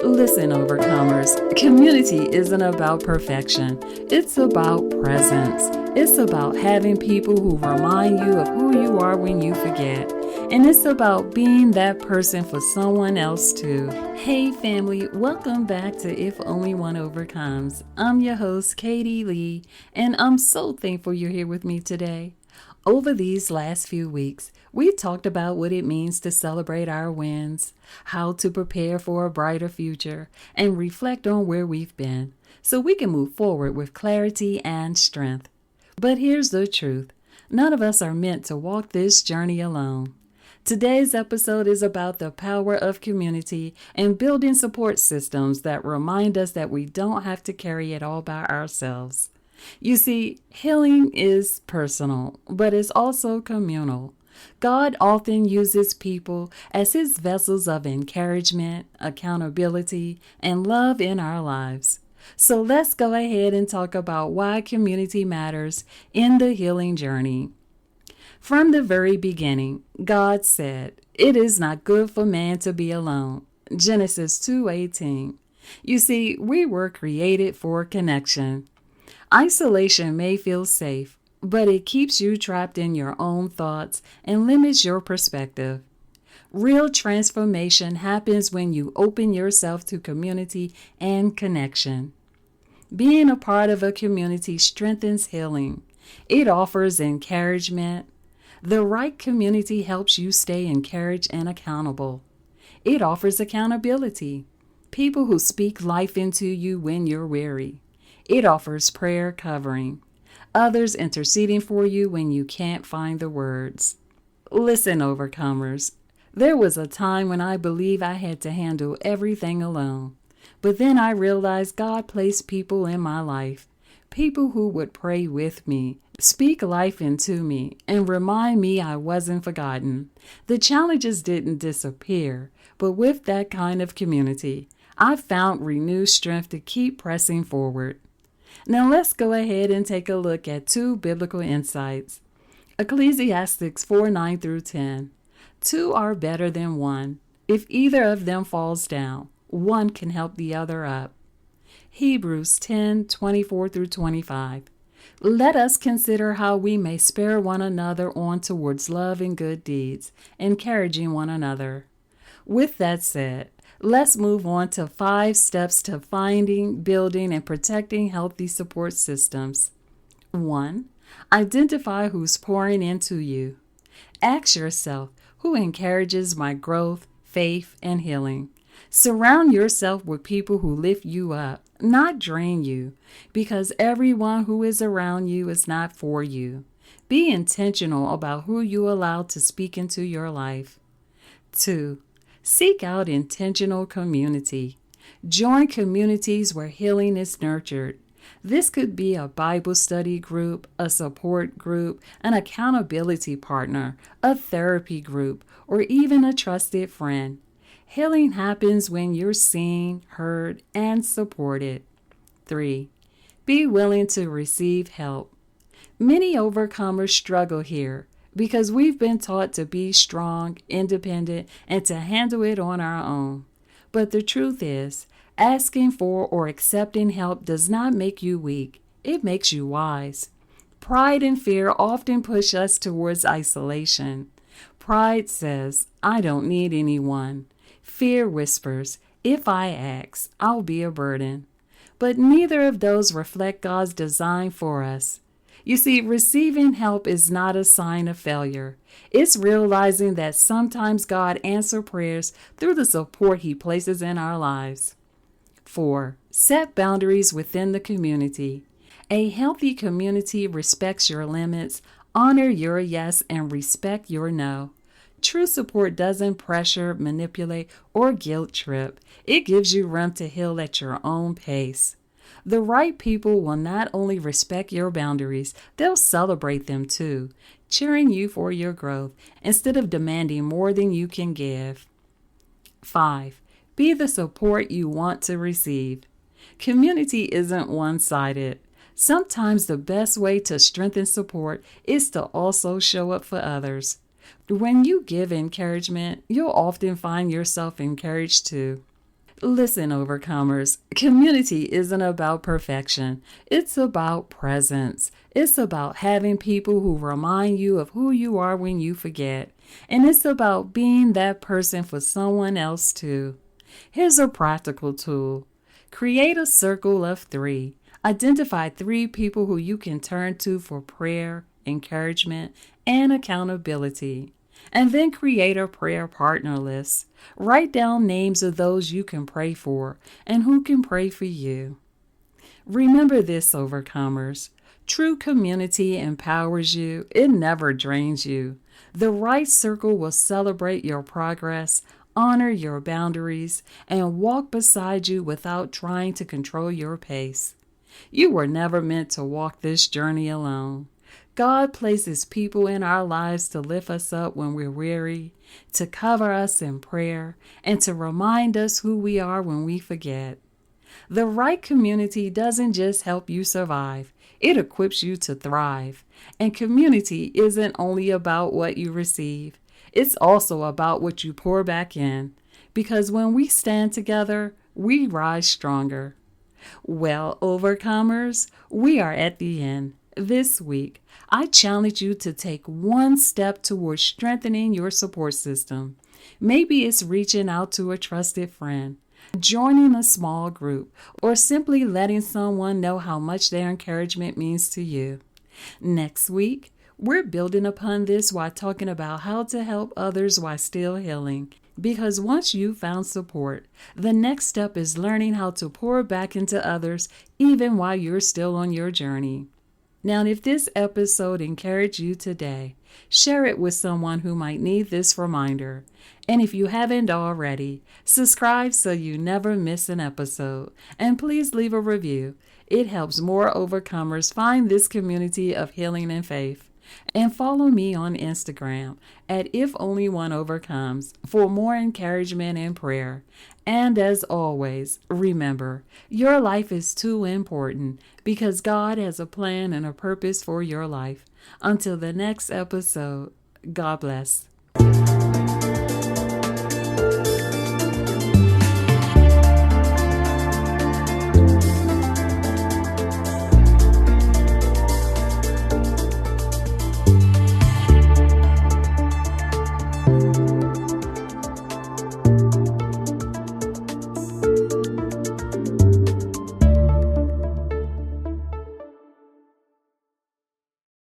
Listen, overcomers, community isn't about perfection. It's about presence. It's about having people who remind you of who you are when you forget. And it's about being that person for someone else too. Hey family, welcome back to If Only One Overcomes. I'm your host, Katie Lee, and I'm so thankful you're here with me today. Over these last few weeks, we've talked about what it means to celebrate our wins, how to prepare for a brighter future, and reflect on where we've been, so we can move forward with clarity and strength. But here's the truth. None of us are meant to walk this journey alone. Today's episode is about the power of community and building support systems that remind us that we don't have to carry it all by ourselves. You see, healing is personal, but it's also communal. God often uses people as His vessels of encouragement, accountability, and love in our lives. So let's go ahead and talk about why community matters in the healing journey. From the very beginning, God said, "It is not good for man to be alone." Genesis 2:18. You see, we were created for connection. Isolation may feel safe, but it keeps you trapped in your own thoughts and limits your perspective. Real transformation happens when you open yourself to community and connection. Being a part of a community strengthens healing. It offers encouragement. The right community helps you stay encouraged and accountable. It offers accountability. People who speak life into you when you're weary. It offers prayer covering. Others interceding for you when you can't find the words. Listen, overcomers. There was a time when I believed I had to handle everything alone. But then I realized God placed people in my life. People who would pray with me, speak life into me, and remind me I wasn't forgotten. The challenges didn't disappear, but with that kind of community, I found renewed strength to keep pressing forward. Now let's go ahead and take a look at two biblical insights. Ecclesiastes 4:9 through 10. Two are better than one. If either of them falls down, one can help the other up. Hebrews 10:24 through 25. Let us consider how we may spur one another on towards love and good deeds, encouraging one another. With that said, let's move on to 5 steps to finding, building, and protecting healthy support systems. 1. Identify who's pouring into you. Ask yourself, who encourages my growth, faith, and healing? Surround yourself with people who lift you up, not drain you, because everyone who is around you is not for you. Be intentional about who you allow to speak into your life. 2. Seek out intentional community. Join communities where healing is nurtured. This could be a Bible study group, a support group, an accountability partner, a therapy group, or even a trusted friend. Healing happens when you're seen, heard, and supported. 3. Be willing to receive help. Many overcomers struggle here, because we've been taught to be strong, independent, and to handle it on our own. But the truth is, asking for or accepting help does not make you weak. It makes you wise. Pride and fear often push us towards isolation. Pride says, "I don't need anyone." Fear whispers, "If I ask, I'll be a burden." But neither of those reflect God's design for us. You see, receiving help is not a sign of failure. It's realizing that sometimes God answers prayers through the support He places in our lives. 4. Set boundaries within the community. A healthy community respects your limits, honor your yes, and respect your no. True support doesn't pressure, manipulate, or guilt trip. It gives you room to heal at your own pace. The right people will not only respect your boundaries, they'll celebrate them too, cheering you for your growth instead of demanding more than you can give. 5. Be the support you want to receive. Community isn't one-sided. Sometimes the best way to strengthen support is to also show up for others. When you give encouragement, you'll often find yourself encouraged too. Listen, overcomers, community isn't about perfection. It's about presence. It's about having people who remind you of who you are when you forget. And it's about being that person for someone else too. Here's a practical tool. Create a circle of 3. Identify 3 people who you can turn to for prayer, encouragement, and accountability. And then create a prayer partner list. Write down names of those you can pray for and who can pray for you. Remember this, overcomers. True community empowers you. It never drains you. The right circle will celebrate your progress, honor your boundaries, and walk beside you without trying to control your pace. You were never meant to walk this journey alone. God places people in our lives to lift us up when we're weary, to cover us in prayer, and to remind us who we are when we forget. The right community doesn't just help you survive, it equips you to thrive. And community isn't only about what you receive, it's also about what you pour back in. Because when we stand together, we rise stronger. Well, overcomers, we are at the end. This week, I challenge you to take one step towards strengthening your support system. Maybe it's reaching out to a trusted friend, joining a small group, or simply letting someone know how much their encouragement means to you. Next week, we're building upon this while talking about how to help others while still healing. Because once you've found support, the next step is learning how to pour back into others even while you're still on your journey. Now, if this episode encouraged you today, share it with someone who might need this reminder. And if you haven't already, subscribe so you never miss an episode. And please leave a review. It helps more overcomers find this community of healing and faith. And follow me on Instagram at If Only One Overcomes for more encouragement and prayer. And as always, remember, your life is too important because God has a plan and a purpose for your life. Until the next episode, God bless.